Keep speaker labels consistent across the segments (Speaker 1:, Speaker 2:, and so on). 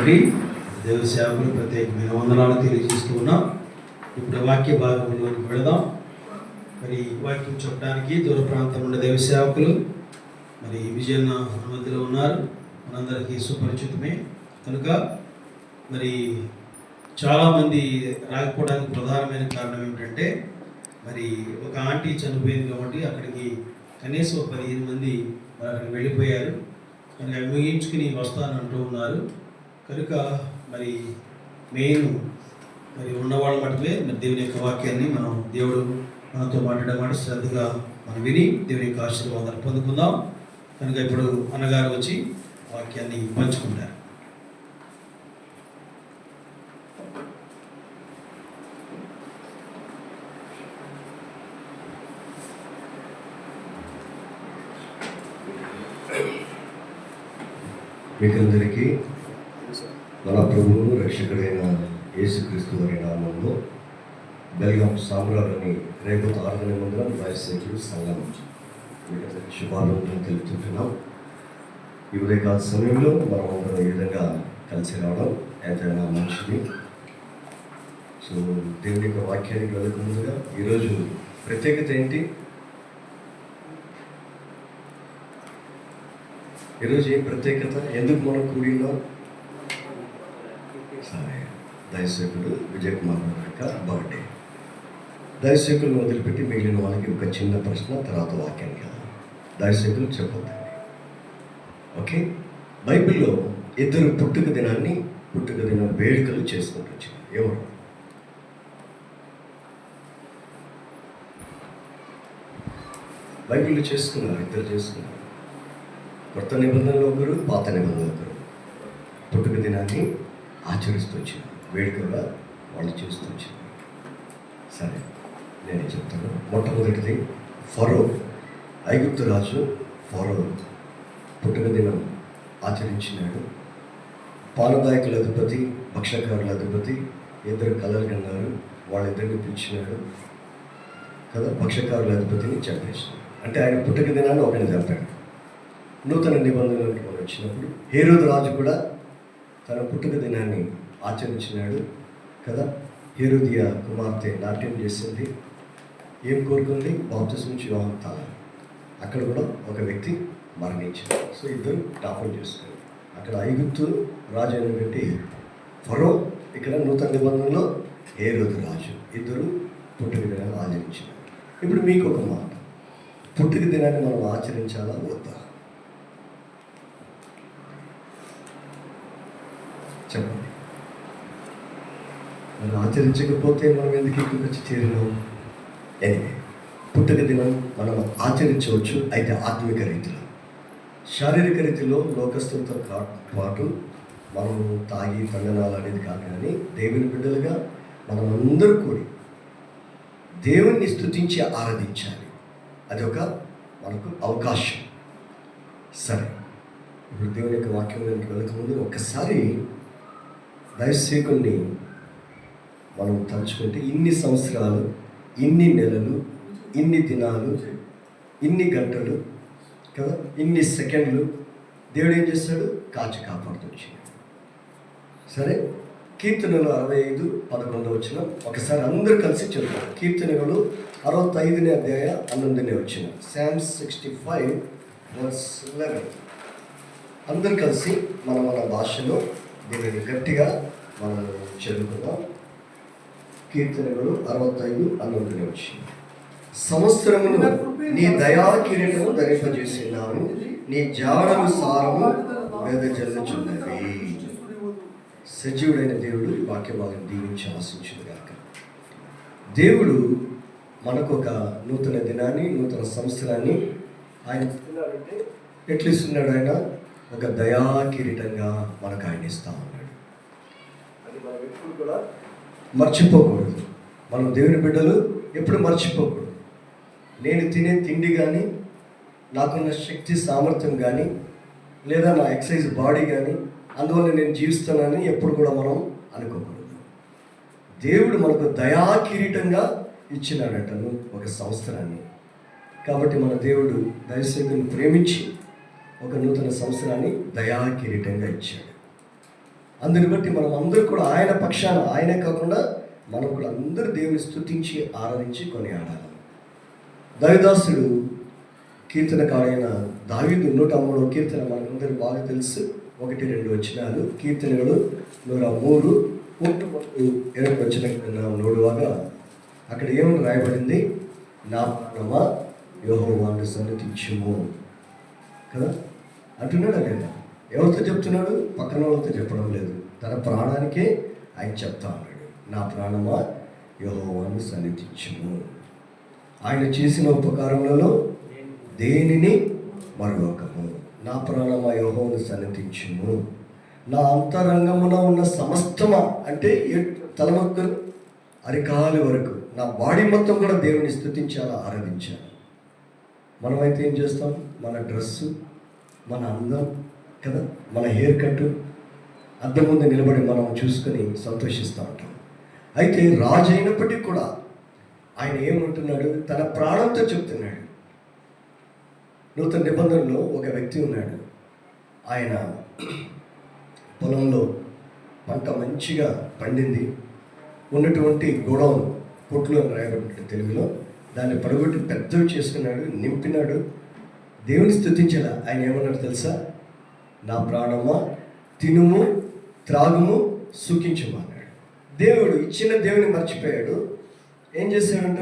Speaker 1: దేవ సేవకులు ప్రత్యేకమైన వందనాలు తెలియజేస్తూ ఉన్నాం. ఇప్పుడు వాక్య భాగంలోకి వెళదాం. మరి వాక్యం చెప్పడానికి దూర ప్రాంతం ఉండే దేవ సేవకులు మరి విజయన్న మధ్యలో ఉన్నారు. మనందరికీ సుపరిచితమే కనుక మరి చాలామంది రాకపోవడానికి ప్రధానమైన కారణం ఏమిటంటే మరి ఒక ఆంటీ చనిపోయింది కాబట్టి అక్కడికి కనీసం 15 మంది అక్కడికి వెళ్ళిపోయారు. కనుక ముగించుకుని వస్తానంటూ ఉన్నారు. కనుక మరి మెయిన్ మరి ఉన్నవాళ్ళ మటుకే మరి దేవుని యొక్క వాక్యాన్ని మనం దేవుడు మనతో మాట్లాడమాట శ్రద్ధగా మనం విని దేవుని యొక్క ఆశీర్వాదాలు పొందుకుందాం. కనుక ఇప్పుడు అన్నగారు వచ్చి వాక్యాన్ని పంచుకుంటారు.
Speaker 2: మీకందరికీ మన ప్రభువును రక్షకుడైన యేసుక్రీస్తు వారి నామంలో బెల్గాం సామ్రాలని రేపు ఆరాధన మందిరం వైఎస్ఐక్యూ సంఘం శుభాకాంక్షలు తెలుపుతున్నాం. ఈ ఉదయకాల సమయంలో మనం అందరం ఈ విధంగా కలిసి రావడం ఎంతైనా మంచిది. సో దేవుని యొక్క వాక్యానికి వెళ్ళక ముందుగా ఈరోజు ప్రత్యేకత ఏంటి? ఈరోజు ఏం ప్రత్యేకత? ఎందుకు మనం కూడిలో దైవసేవకుడు విజయ్ కుమార్ యొక్క బర్త్డే. దైవసేవకులను వదిలిపెట్టి మిగిలిన వాళ్ళకి ఒక చిన్న ప్రశ్న, తర్వాత వాక్యానికి దైవసేవకులు చెప్పొద్దండి. ఓకే, బైబిల్లో ఇద్దరు పుట్టుక దిన వేడుకలు చేసుకుంటూ వచ్చింది. ఎవరు? బైబిల్లో చేసుకున్నారు, ఇద్దరు చేసుకున్నారు. కొత్త నిబంధనలో ఒకరు, పాత నిబంధనలో ఒకరు పుట్టుక దినాన్ని ఆచరిస్తూ వచ్చిన వేడుకగా వాళ్ళు చేస్తూ వచ్చిన. సరే, నేను చెప్తాను. మొట్టమొదటిది ఫరో, ఐగుప్తు రాజు ఫరో పుట్టుక దినం ఆచరించినాడు. పానదాయకుల అధిపతి, భక్షకారుల అధిపతి ఇద్దరు కలలు కన్నారు. వాళ్ళిద్దరిని పిలిచినాడు కదా. భక్షకారుల అధిపతిని చంపేసినాడు. అంటే ఆయన పుట్టుక దినాన్ని ఒకరిని చంపాడు. నూతన నిబంధనలకు మనం వచ్చినప్పుడు హేరోదు రాజు కూడా తన పుట్టుక దినాన్ని ఆచరించినాడు కదా. హేరోదియా కుమార్తె నాట్యం చేసింది. ఏం కోరుకుంది? బాప్తిస్మం యోహాను తాగాలి. అక్కడ కూడా ఒక వ్యక్తి మరణించాడు. సో ఇద్దరు టాపం చేసుకున్నారు. అక్కడ ఐగుప్తు రాజు అయినటువంటి ఫరో, ఇక్కడ నూతన నిబంధనలో హేరోదు రాజు. ఇద్దరు పుట్టుక దినాన్ని ఆచరించారు. ఇప్పుడు మీకు ఒక మాట, పుట్టుక దినాన్ని మనం ఆచరించాలా వద్దా? చెప్పండి. మనం ఆచరించకపోతే మనం ఎందుకు ఇక్కడికి వచ్చి చేరినాం? ఎనివే, పుట్టుక దినం మనం ఆచరించవచ్చు. అయితే ఆత్మిక రీతిలో, శారీరక రీతిలో లోకస్తులతో పాటు మనం తాగి తండనాలు అనేది కాదు. కానీ దేవుని బిడ్డలుగా మనం అందరూ కూడి దేవుణ్ణి స్తుతించి ఆరాధించాలి. అది ఒక మనకు అవకాశం. సరే, ఇప్పుడు దేవుని యొక్క వాక్యంలోకి వెళ్ళకముందు ఒక్కసారి దైవసేవకుల్ని మనం తలుచుకుంటే ఇన్ని సంవత్సరాలు, ఇన్ని నెలలు, ఇన్ని దినాలు, ఇన్ని గంటలు కదా, ఇన్ని సెకండ్లు దేవుడు ఏం చేస్తాడు? కాచి కాపాడుతూ వచ్చినాడు. సరే, కీర్తనలు 65:11 వచ్చిన ఒకసారి అందరూ కలిసి చదువుతారు. కీర్తనలు 65వ అధ్యాయం 11 వచ్చిన Psalm 65:11 అందరూ కలిసి మన భాషలో దీనిని గట్టిగా మనం చదువుకుందాం. కీర్తనలు 65:11 వచ్చి, సంవత్సరమును నీ దయా కిరీటము ధరింపజేసినాను, నీ జాడను సారము వెదజల్లుచున్నవి. సజీవుడైన దేవుడు ఈ వాక్య భాగం దీవించి ఆశించును గాక. దేవుడు మనకు ఒక నూతన దినాన్ని, నూతన సంవత్సరాన్ని ఆయన ఇస్తున్నాడంటే ఎట్లా ఇస్తున్నాడు? ఆయన ఒక దయా కిరీటంగా మనకు ఆయన ఇస్తా ఉన్నాడు. అది మనం ఎప్పుడు కూడా మర్చిపోకూడదు. మనం దేవుని బిడ్డలు ఎప్పుడు మర్చిపోకూడదు. నేను తినే తిండి కానీ, నాకున్న శక్తి సామర్థ్యం కానీ, లేదా నా ఎక్సర్సైజ్ బాడీ కానీ, అందువల్ల నేను జీవిస్తానని ఎప్పుడు కూడా మనం అనుకోకూడదు. దేవుడు మనకు దయా కిరీటంగా ఇచ్చినాడట ఒక సంవత్సరాన్ని. కాబట్టి మన దేవుడు దైవసేవకుని ప్రేమించి ఒక నూతన సంవత్సరాన్ని దయా కిరీటంగా ఇచ్చాడు. అందుని బట్టి మనం అందరూ కూడా ఆయన పక్షాన, ఆయనే కాకుండా మనం కూడా అందరూ దేవుని స్తుతించి ఆరాధించి కొనియాడాలి. దావీదాసుడు కీర్తనకారైన దావీదు 103వ కీర్తన మనందరూ బాగా తెలుసు. 1-2 వచనాలు. కీర్తనలు 103 1-2 వచనం నోడువాగా అక్కడ ఏమని రాయబడింది? నా ప్రాణమా యెహోవాను సన్నిధించుము కదా అంటున్నాడు. లేదా ఎవరితో చెప్తున్నాడు? పక్కన వాళ్ళతో చెప్పడం లేదు, తన ప్రాణానికే ఆయన చెప్తా ఉన్నాడు. నా ప్రాణమా యెహోవాను సన్నిధించుము. ఆయన చేసిన ఉపకారములలో దేనిని మరొకము. నా ప్రాణమా యెహోవాను సన్నిధించుము. నా అంతరంగమున ఉన్న సమస్తమా అంటే తలమొక్క అరికాలి వరకు నా బాడీ మొత్తం కూడా దేవుని స్తుతించాలా, ఆరాధించాలి. మనమైతే ఏం చేస్తాం? మన డ్రెస్సు, మన అందం కదా, మన హెయిర్ కట్, అద్దం ముందు నిలబడి మనం చూసుకొని సంతోషిస్తూ ఉంటాం. అయితే రాజు అయినప్పటికీ కూడా ఆయన ఏమంటున్నాడు? తన ప్రాణంతో చెప్తున్నాడు. నూతన నిబంధనలో ఒక వ్యక్తి ఉన్నాడు. ఆయన పొలంలో పంట మంచిగా పండింది. ఉన్నటువంటి గోడౌన్, కొట్లు అని రాయబడినట్టు తెలుగులో, దాన్ని పడగొట్టి పెద్దవి చేసుకున్నాడు, నింపినాడు. దేవుని స్తుతించేలా ఆయన ఏమన్నాడు తెలుసా? నా ప్రాణమా తినుము త్రాగుము సుఖించుము అన్నాడు. దేవుడు ఇచ్చిన దేవుని మర్చిపోయాడు. ఏం చేశాడంట?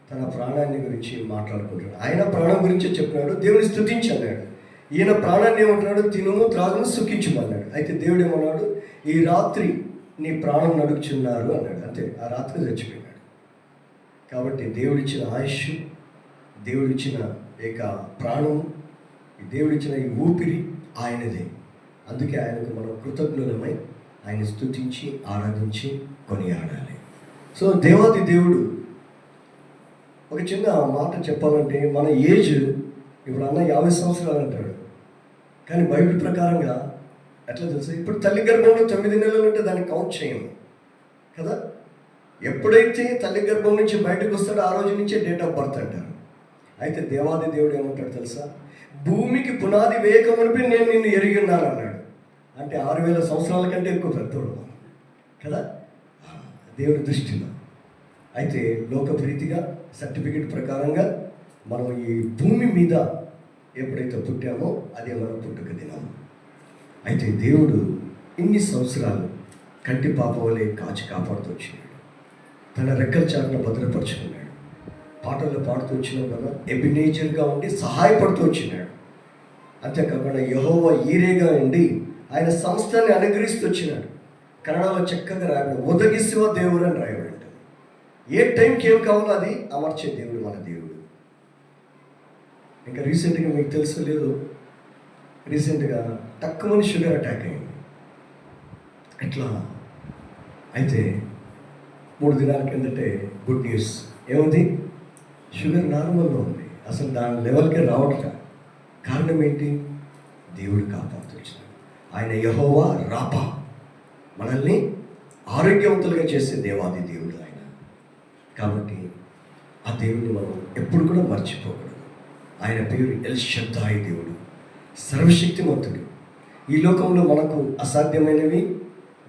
Speaker 2: తన ప్రాణాన్ని గురించి మాట్లాడుకుంటాడు. ఆయన ప్రాణం గురించి చెప్పినాడు, దేవుని స్తుతించి అన్నాడు. ఈయన ప్రాణాన్ని ఏమంటున్నాడు? తినుము త్రాగుము సుఖించుము అన్నాడు. అయితే దేవుడు ఏమన్నాడు? ఈ రాత్రి నీ ప్రాణం నడుచున్నారు అన్నాడు. అంతే, ఆ రాత్రి చచ్చిపోయినాడు. కాబట్టి దేవుడిచ్చిన ఆయుష్, దేవుడిచ్చిన ప్రాణం, దేవుడిచ్చిన ఈ ఊపిరి ఆయనదే. అందుకే ఆయనకు మనం కృతజ్ఞులమై ఆయన స్తుతించి ఆరాధించి కొనియాడాలి. సో దేవాది దేవుడు, ఒక చిన్న మాట చెప్పాలంటే, మన ఏజ్ ఇప్పుడు అన్న 50 సంవత్సరాలు అంటాడు, కానీ బైబిల్ ప్రకారంగా ఎట్లా తెలుసు? ఇప్పుడు తల్లి గర్భంలో 9 నెలలు ఉంటే దాన్ని కౌంట్ చేయము కదా. ఎప్పుడైతే తల్లి గర్భం నుంచి బయటకు వస్తాడో ఆ రోజు నుంచే డేట్ ఆఫ్ బర్త్ అంటారు. అయితే దేవాది దేవుడు ఏమంటాడు తెలుసా? భూమికి పునాది వేయకమునిపై నేను నిన్ను ఎరిగి ఉన్నాను అన్నాడు. అంటే 6000 సంవత్సరాల కంటే ఎక్కువ పెద్దోడు కదా దేవుడి దృష్టిలో. అయితే లోకప్రీతిగా సర్టిఫికెట్ ప్రకారంగా మనం ఈ భూమి మీద ఎప్పుడైతే పుట్టామో అదే మనం పుట్టుక దినం. అయితే దేవుడు ఇన్ని సంవత్సరాలు కంటి పాప వలె కాచి కాపాడుతూ వచ్చినాడు. తన రెక్కల చాటును భద్రపరుచుకున్నాడు. పాటలు పాడుతూ వచ్చినాం కదా, ఎబినేజర్గా ఉండి సహాయపడుతూ వచ్చినాడు. అంతేకాకుండా యెహోవా ఈరేగా ఉండి ఆయన సంస్థని అనుగ్రహిస్తూ వచ్చినాడు. కన్నడలో చక్కగా రాయబడి ఒదగిసివ దేవుడు అని రాయబడి. ఏ టైంకి ఏం కావాలో అది అమర్చే దేవుడు మన దేవుడు. ఇంకా రీసెంట్గా మీకు తెలుసు లేదు, రీసెంట్గా తక్కువని షుగర్ అటాక్ అయింది. ఎట్లా అయితే 3 దినాల కిందటే గుడ్ న్యూస్ ఏముంది? షుగర్ నార్మల్గా ఉంది, అసలు దాని లెవెల్కే రావట. కారణం ఏంటి? దేవుడు కాపాడుతూ వచ్చినాడు. ఆయన యెహోవా రాపా, మనల్ని ఆరోగ్యవంతులుగా చేసే దేవాది దేవుడు ఆయన. కాబట్టి ఆ దేవుడిని మనం ఎప్పుడు కూడా మర్చిపోకూడదు. ఆయన పేరు ఎల్ షద్దాయి దేవుడు, సర్వశక్తిమంతుడు. ఈ లోకంలో మనకు అసాధ్యమైనవి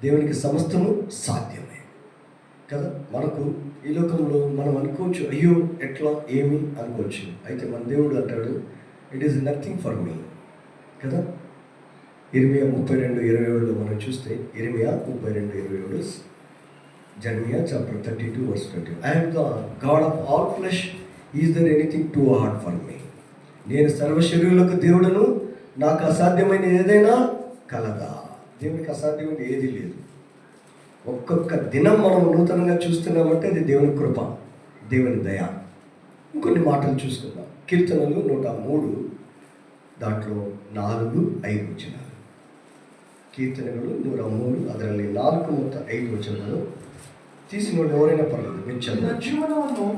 Speaker 2: దేవునికి సమస్తము సాధ్యమే కదా. మనకు ఈ లోకంలో మనం అనుకోవచ్చు, అయ్యో ఎట్లా ఏమి అనుకోవచ్చు. అయితే మన దేవుడు అంటాడు, it is nothing for me కదా. ఇర్మియా 32:27లో మనం చూస్తే, ఇర్మియా 32:27, Jeremiah chapter 32:20, I am the God of all flesh, is there anything too hard for me. నేను సర్వశరీరులకు దేవుడను, నాకు అసాధ్యమైన ఏదైనా కలదా? దేవునికి అసాధ్యమైన ఏది లేదు. ఒక్కొక్క దినం మనం నూతనంగా చూస్తున్నామంటే అది దేవుని కృప, దేవుని దయ. ఇంకొన్ని మాటలు చూసుకుందాం. కీర్తనలు 103 దాంట్లో 4-5 వచనాలు. కీర్తనలు 103 ಅದರಲ್ಲಿ 4 ಮತ್ತು 5 ವಚನಗಳು తీసిన వాళ్ళు ఎవరైనా పర్లేదు, మీరు చదవచ్చు.
Speaker 3: ಜೀವನವನ್ನು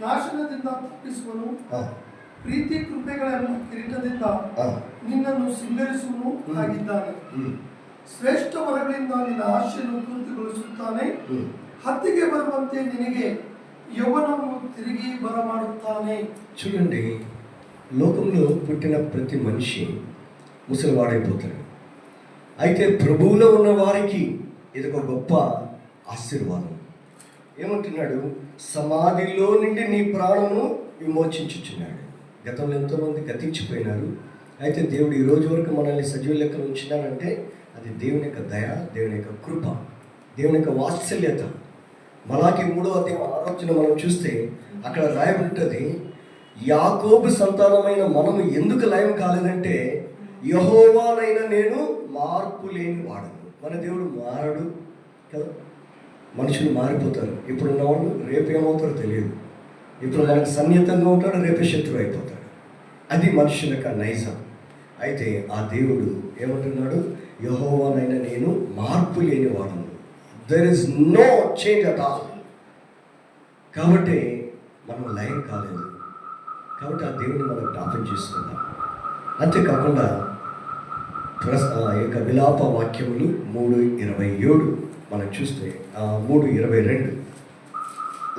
Speaker 3: ನಾಶನದಿಂದ ತಪ್ಪಿಸುವನು, ಪ್ರೀತಿ ಕೃಪೆಗಳನ್ನು ಕಿರೀಟದಿಂದ ನಿನ್ನನ್ನು ಸಿಂಗರಿಸುವನು ಆಗಿದ್ದಾನೆ. ಶ್ರೇಷ್ಠ ವರಗಳಿಂದ ನಿನ್ನ ಆಶೆಯನ್ನು ಪೂರ್ತಿಗೊಳಿಸುತ್ತಾನೆ. ಹತ್ತಿಗೆ ಬರುವಂತೆ ನಿನಗೆ ಯೌವನವನ್ನು తిరిగి బరమాడుతానే.
Speaker 2: చూడండి, లోకంలో పుట్టిన ప్రతి మనిషి ముసలివాడైపోతాడు. అయితే ప్రభువులో ఉన్న వారికి ఇది ఒక గొప్ప ఆశీర్వాదం. ఏమంటున్నాడు? సమాధిలో నుండి నీ ప్రాణము విమోచించుచున్నాడు. గతంలో ఎంతోమంది గతించిపోయినారు. అయితే దేవుడు ఈ రోజు వరకు మనల్ని సజీవ లెక్కలు ఉంచినాడంటే అది దేవుని యొక్క దయ, దేవుని యొక్క కృప, దేవుని యొక్క వాత్సల్యత. మలాకి 3వ అధ్యాయం 6వ వచనం మనం చూస్తే అక్కడ రాయబడి ఉంటుంది, యాకోబు సంతానమైన మనము ఎందుకు లయం కాలేదంటే యెహోవానైన నేను మార్పు లేని వాడను. మన దేవుడు మారడు కదా. మనుషులు మారిపోతారు. ఇప్పుడు ఉన్నవాళ్ళు రేపు ఏమవుతారో తెలియదు. ఇప్పుడు మనకు సన్నిహితంగా ఉంటాడు, రేపే శత్రువు అయిపోతాడు. అది మనుషుల యొక్క నైజం. అయితే ఆ దేవుడు ఏమంటున్నాడు? యెహోవానైన నేను మార్పు లేని వాడను. There is no change at all. కాబట్టి మనం లయం కాలేదు. కాబట్టి ఆ దేవుని మనం జ్ఞాపకం చేసుకుందాం. అంతేకాకుండా ఈ యొక్క విలాప వాక్యములు 3:27 మనం చూస్తే 3:22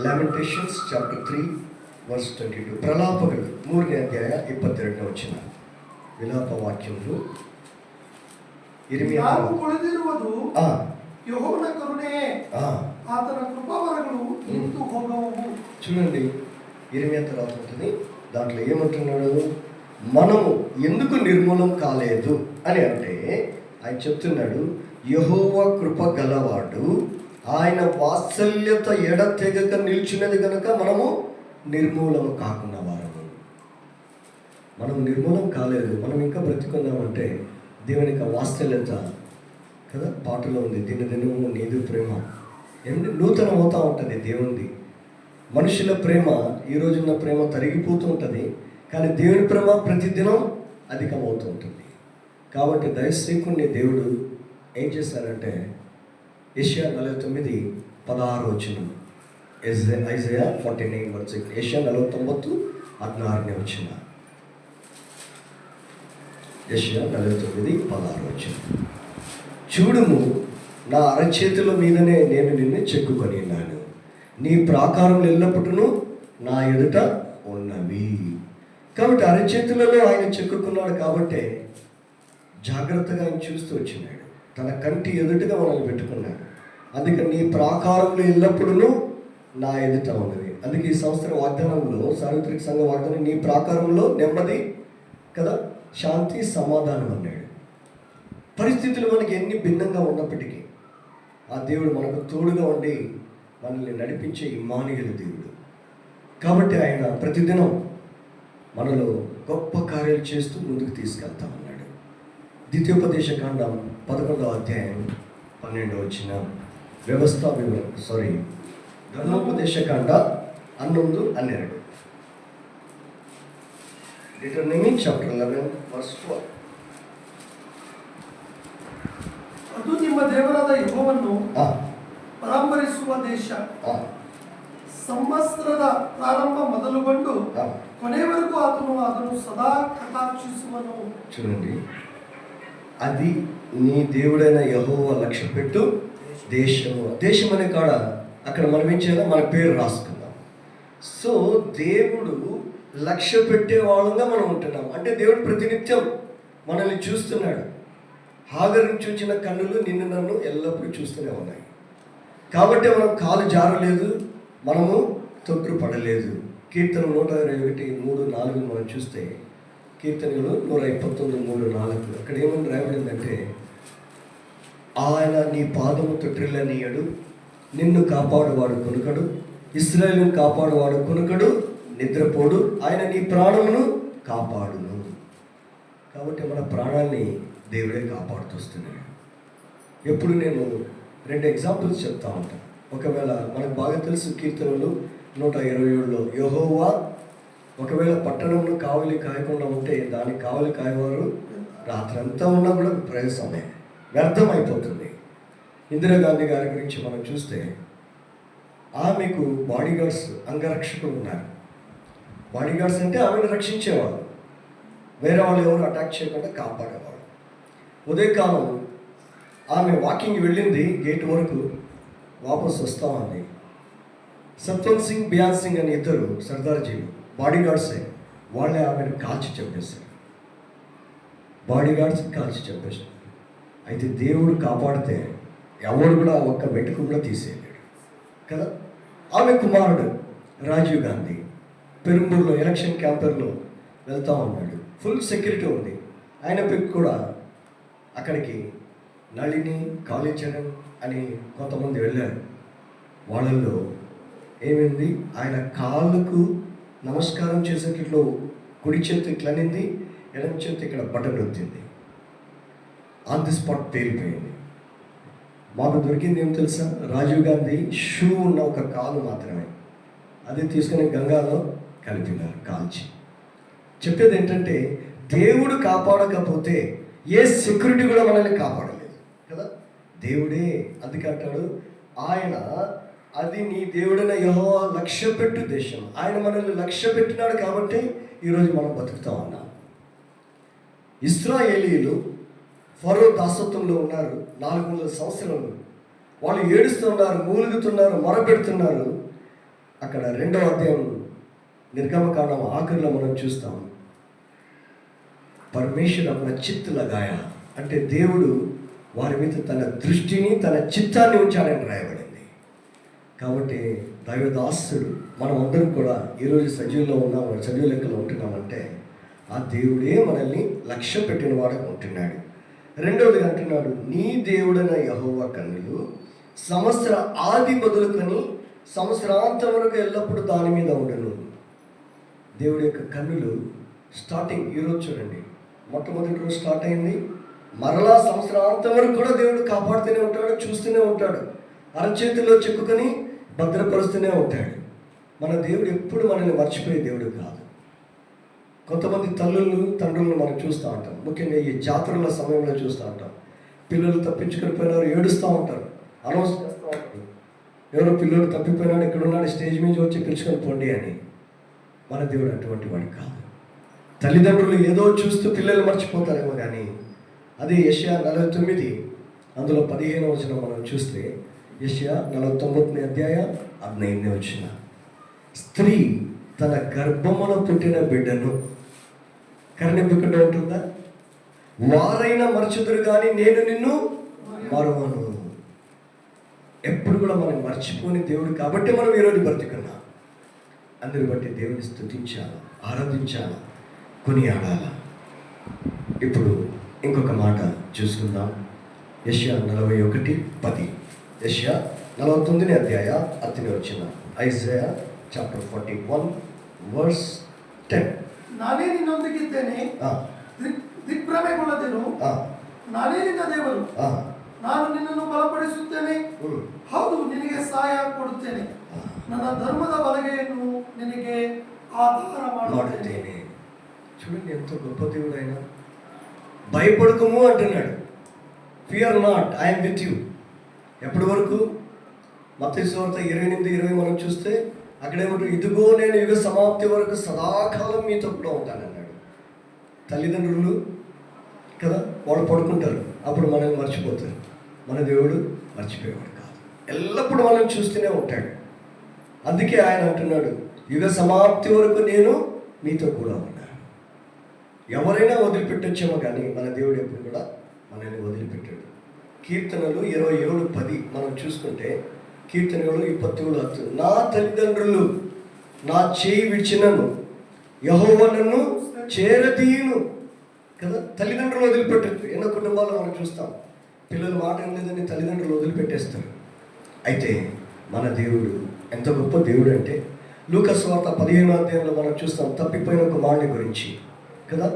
Speaker 2: లామెంటేషన్స్ చాప్టర్ 3:22 ప్రలాపకులు 3వ అధ్యాయం 22వ వచనం విలాప వాక్యములు ఇర్మియా
Speaker 3: కొడుదిరుವುದು యెహోవన కరుణే ఆతన కృపావరములు ఇంతు భోగము. చూడండి,
Speaker 2: ఇర్మియా తర్వాత ఉంటుంది. దాంట్లో ఏమంటున్నాడు? మనము ఎందుకు నిర్మూలం కాలేదు అని అంటే ఆయన చెప్తున్నాడు, యెహోవా కృప గలవాడు, ఆయన వాత్సల్యత ఎడతెగక నిల్చున్నది కనుక మనము నిర్మూలన కాకుండా వారము. మనం నిర్మూలం కాలేదు, మనం ఇంకా బ్రతుకున్నామంటే దేవుని యొక్క వాత్సల్యత కదా. పాటలో ఉంది, దినదినము నీదు ప్రేమ. ఏమంటే నూతనం అవుతూ ఉంటుంది దేవునిది. మనుషుల ప్రేమ ఈ రోజున్న ప్రేమ తరిగిపోతూ ఉంటుంది, కానీ దేవుని ప్రేమ ప్రతిదినం అధికమవుతూ ఉంటుంది. కాబట్టి దైవసేకుడిని దేవుడు ఏం చేశారంటే యెషయా 49:16 వచనం, ఐజయా 49:6, యెషయా 49:16 వచనం, యెషయా 49:16 వచనం. చూడుము, నా అరచేతుల మీదనే నేను నిన్ను చెక్కుకొని ఉన్నాను, నీ ప్రాకారం ఎల్లప్పుడూ నా ఎదుట ఉన్నవి. కాబట్టి అరచేతులలో ఆయన చెక్కుకున్నాడు. కాబట్టి జాగ్రత్తగా ఆయన చూస్తూ వచ్చినాడు. తన కంటి ఎదుటగా మనల్ని పెట్టుకున్నాడు. అందుకే నీ ప్రాకారంలో ఎల్లప్పుడూ నా ఎదుట ఉన్నది. అందుకే ఈ సంవత్సరం వాగ్దానంలో, సార్వత్రిక సంఘ వాగ్దానం, నీ ప్రాకారంలో నెమ్మది కదా, శాంతి, సమాధానం అన్నాడు. పరిస్థితులు మనకి ఎన్ని భిన్నంగా ఉన్నప్పటికీ ఆ దేవుడు మనకు తోడుగా ఉండి మనల్ని నడిపించే ఇమ్మానుయేలు దేవుడు. కాబట్టి ఆయన ప్రతిదినం మనలో గొప్ప కార్యాలు చేస్తూ ముందుకు తీసుకెళ్తా ఉన్నాడు. ద్వితీయోపదేశకాండం 11వ అధ్యాయం 12వ వచనం, వ్యవస్థా వివరణ ధర్మోపదేశకాండ 11-12. Deuteronomy chapter 11 verse 12.
Speaker 3: ಅದು ನಿಮ್ಮ ದೇವರಾದ ಯೆಹೋವನು ಪರಾಂಬರಿಸುವ ದೇಶ. ಸಂವತ್ಸರದ ಪ್ರಾರಂಭ ಮೊದಲುಗೊಂಡು ಕೊನೆವರೆಗೂ ಆತನು ಅದನ್ನು సదా కటాక్షించువను.
Speaker 2: చూడండి, అది నీ దేవుడైన యెహోవా లక్ష్య పెట్టు దేశము. దేశం అనే కాడ అక్కడ మనం ఏం చేయాలి? మన పేరు రాసుకుందాం. సో దేవుడు లక్ష్య పెట్టే వాళ్ళంగా మనం ఉంటున్నాం. అంటే దేవుడు ప్రతినిత్యం మనల్ని చూస్తున్నాడు. హాగరు నుంచి వచ్చిన కన్నులు నిన్ను నన్ను ఎల్లప్పుడూ చూస్తూనే ఉన్నాయి. కాబట్టి మనం కాలు జారలేదు, మనము తొట్టు పడలేదు. కీర్తన 121:3-4 మనం చూస్తే, కీర్తనలు 129:3-4 అక్కడ ఏమని రాయబడిందంటే, ఆయన నీ పాదము తొట్టిల్లనీయడు, నిన్ను కాపాడువాడు కొనుకడు, ఇశ్రాయేలును కాపాడువాడు కొనుకడు, నిద్రపోడు, ఆయన నీ ప్రాణమును కాపాడును. కాబట్టి మన ప్రాణాన్ని దేవుడే కాపాడుతూస్తున్నాడు. ఎప్పుడు నేను 2 ఎగ్జాంపుల్స్ చెప్తా ఉంటాను. ఒకవేళ మనకు బాగా తెలుసు కీర్తనలు 127లో, యెహోవా ఒకవేళ పట్టణంలో కావలి కాయకుండా ఉంటే దానికి కావలి కాయవారు రాత్రంతా ఉన్నా కూడా ప్రయాసమే, వ్యర్థమైపోతుంది. ఇందిరాగాంధీ గారి గురించి మనం చూస్తే, ఆమెకు బాడీగార్డ్స్, అంగరక్షకులు ఉన్నారు. బాడీగార్డ్స్ అంటే ఆమెను రక్షించేవాళ్ళు, వేరే వాళ్ళు ఎవరు అటాక్ చేయకుండా కాపాడేవాళ్ళు. ఉదయకాలం ఆమె వాకింగ్ వెళ్ళింది, గేట్ వరకు వాపస్ వస్తామంది. సత్వంత్ సింగ్, బియాన్ సింగ్ అని ఇద్దరు సర్దార్జీలు బాడీగార్డ్సే, వాళ్ళే ఆమెను కాల్చి చంపేశారు. బాడీగార్డ్స్ కాల్చి చంపేశారు. అయితే దేవుడు కాపాడితే ఎవరు కూడా ఒక్క మెటుకు కూడా తీసేయలేడు కదా. ఆమె కుమారుడు రాజీవ్ గాంధీ పెరుంబూరులో ఎలక్షన్ క్యాంపెయిన్లో వెళ్తూ ఉన్నాడు. ఫుల్ సెక్యూరిటీ ఉంది. అయినప్పటికీ కూడా అక్కడికి నళిని, కాళీచరణ్ అని కొంతమంది వెళ్ళారు. వాళ్ళల్లో ఏమైంది, ఆయన కాళ్ళకు నమస్కారం చేసేటట్లు కుడి చేతి ఇట్లనింది, ఎడమ చేతి ఇక్కడ బటన్ వచ్చింది. ఆన్ ది స్పాట్ పేలిపోయింది. మాకు దొరికింది ఏం తెలుసా, రాజీవ్ గాంధీ షూ ఉన్న ఒక కాలు మాత్రమే, అది తీసుకుని గంగాలో కలిపినారు కాల్చి. చెప్పేది ఏంటంటే దేవుడు కాపాడకపోతే ఏ సెక్యూరిటీ కూడా మనల్ని కాపాడలేదు కదా. దేవుడే అందుకే అంటాడు, ఆయన అది నీ దేవుడైన యెహోవా లక్ష్యపెట్టు దేశం. ఆయన మనల్ని లక్ష్య పెట్టినాడు కాబట్టి ఈరోజు మనం బతుకుతాం అన్నాం. ఇశ్రాయేలీయులు ఫరో దాసత్వంలో ఉన్నారు 400 సంవత్సరాలు. వాళ్ళు ఏడుస్తున్నారు, మూలుగుతున్నారు, మొరపెడుతున్నారు. అక్కడ 2వ అధ్యాయం నిర్గమకాండం ఆఖరిలో మనం చూస్తాం, పరమేశ్వర అన్న చిత్తు లగాయ అంటే దేవుడు వారి మీద తన దృష్టిని, తన చిత్తాన్ని ఉంచాలని రాయబడింది. కాబట్టి దైవదాసుడు మనం అందరం కూడా ఈరోజు సజీవులో ఉన్నాం, సజీవ లెక్కలో ఉంటున్నామంటే ఆ దేవుడే మనల్ని లక్ష్య పెట్టిన వాడుగా ఉంటున్నాడు. 2వది అంటున్నాడు, నీ దేవుడైన యెహోవా కన్నులు సంవత్సర ఆది మొదలుకొని సంవత్సరాంతం వరకు ఎల్లప్పుడూ దాని మీద ఉండను. దేవుడి యొక్క కన్నులు స్టార్టింగ్ ఈరోజు చూడండి, మొట్టమొదటి రోజు స్టార్ట్ అయింది, మరలా సంవత్సరాంతం వరకు కూడా దేవుడు కాపాడుతూనే ఉంటాడు, చూస్తూనే ఉంటాడు, అరచేతిలో చెక్కుకొని భద్రపరుస్తూనే ఉంటాడు. మన దేవుడు ఎప్పుడు మనల్ని మర్చిపోయే దేవుడు కాదు. కొంతమంది తల్లులను, తండ్రులను మనం చూస్తూ ఉంటాం, ముఖ్యంగా ఈ జాతరల సమయంలో చూస్తూ ఉంటాం. పిల్లలు తప్పించుకొని పోయినారు, ఏడుస్తూ ఉంటారు, అనౌన్స్ చేస్తూ ఉంటారు, ఎవరో పిల్లలు తప్పిపోయినాడు, ఇక్కడ ఉన్నాడు, స్టేజ్ మీద వచ్చి పిలుచుకొని పోండి అని. మన దేవుడు అటువంటి వాడు కాదు. తల్లిదండ్రులు ఏదో చూస్తూ పిల్లలు మర్చిపోతారేమో కానీ అదే యెషయా 49 అందులో 15వ వచనం మనం చూస్తే, యెషయా 49వ అధ్యాయం 15వ వచనం, స్త్రీ తన గర్భములో పుట్టిన బిడ్డను కరుణింపకుండా ఉంటుందా? వారైనా మర్చుదురు కానీ నేను నిన్ను మరువను. ఎప్పుడు కూడా మనం మర్చిపోని దేవుడు కాబట్టి మనం ఈరోజు బ్రతికున్నాం. అందుని బట్టి దేవుని స్తుతించాలి, ఆరాధించాలి, కొనియాడాలి. ఇప్పుడు ఇంకొక మాట చూసుకుందాం. యెషయా 41:10, యెషయా 49వ అధ్యాయం 10వ వచనం, ఐజయా చాప్టర్ 41 verse 10.
Speaker 3: ನಾನೇ ನಿನ್ನೊಂದಿಗಿದ್ದೇನೆ, ದಿಗ್ಭ್ರಮೆಗೊಳ್ಳದೆನು, ನಾನೇ ನಿನ್ನ ದೇವರು, ನಾನು ನಿನ್ನನ್ನು ಬಲಪಡಿಸುತ್ತೇನೆ, ಹೌದು ನಿನಗೆ ಸಹಾಯ ಕೊಡುತ್ತೇನೆ, ನನ್ನ ಧರ್ಮದ ಬಲಗೆಯನ್ನು ನಿನಗೆ ಆಧಾರ ಮಾಡುತ್ತೇನೆ.
Speaker 2: చూడండి ఎంతో గొప్ప దేవుడు ఆయన. భయపడకము అంటున్నాడు, fear not, I'm with you. ఎప్పటి వరకు? మత్తయి సువార్త 28:20 మనం చూస్తే అక్కడేమంటారు, ఇదిగో నేను యుగ సమాప్తి వరకు సదాకాలం మీతో కూడా ఉంటానన్నాడు. తల్లిదండ్రులు కదా, వాళ్ళు పడుకుంటారు, అప్పుడు మనల్ని మర్చిపోతారు. మన దేవుడు మర్చిపోయేవాడు కాదు, ఎల్లప్పుడూ మనల్ని చూస్తూనే ఉంటాడు. అందుకే ఆయన అంటున్నాడు, యుగ సమాప్తి వరకు నేను మీతో కూడా ఉన్నాను. ఎవరైనా వదిలిపెట్టొచ్చేమో కానీ మన దేవుడు ఎప్పుడు కూడా మనల్ని వదిలిపెట్టాడు. కీర్తనలు 27:10 మనం చూసుకుంటే, కీర్తనలు 27:10, నా తల్లిదండ్రులు నా చేయి విడిచినను యెహోవా నన్ను చేరదీయును కదా. తల్లిదండ్రులు వదిలిపెట్టచ్చు. ఎన్నో కుటుంబాల్లో మనం చూస్తాం, పిల్లలు మాట లేదని తల్లిదండ్రులు వదిలిపెట్టేస్తారు. అయితే మన దేవుడు ఎంత గొప్ప దేవుడు అంటే, లూకా సువార్త 15వ అధ్యాయంలో మనం చూస్తాం తప్పిపోయిన కుమారుని గురించి కదా.